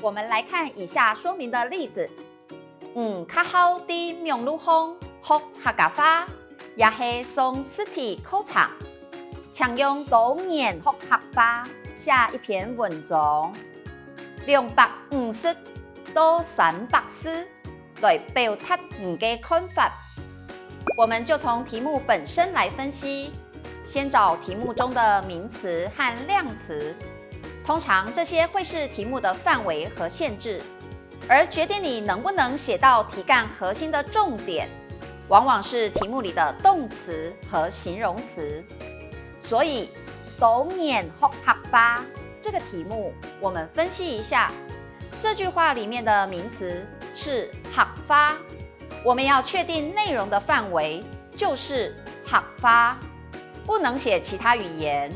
我们来看以下说明的例子。较好伫明路风学客家话，也是从实体课程，常用多年学客话写一篇文章，250到300字来表达你的看法。我们就从题目本身来分析，先找题目中的名词和量词，通常这些会是题目的范围和限制。而决定你能不能写到题干核心的重点，往往是题目里的动词和形容词。所以，多年学客话这个题目，我们分析一下，这句话里面的名词是客话，我们要确定内容的范围就是客话，不能写其他语言。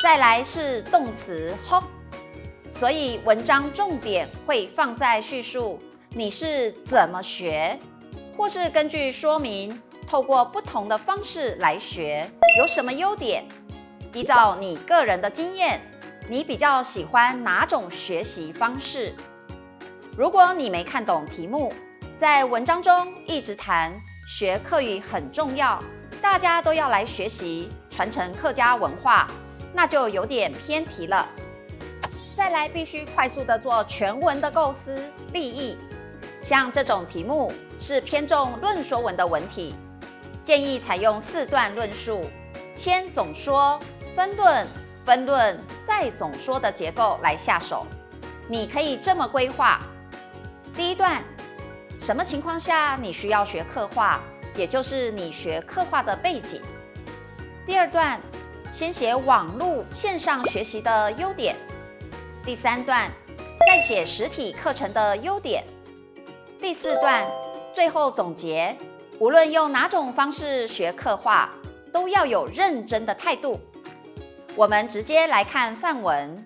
再来是动词学。所以文章重点会放在叙述你是怎么学，或是根据说明，透过不同的方式来学，有什么优点？依照你个人的经验，你比较喜欢哪种学习方式？如果你没看懂题目，在文章中一直谈学客语很重要，大家都要来学习，传承客家文化，那就有点偏题了。再来必须快速的做全文的构思立意，像这种题目是偏重论说文的文体，建议采用4段论述，先总说、分论、分论再总说的结构来下手。你可以这么规划：第一段，什么情况下你需要学客话，也就是你学客话的背景。第二段，先写网络线上学习的优点。第3段，再写实体课程的优点。第4段，最后总结，无论用哪种方式学客话，都要有认真的态度。我们直接来看范文。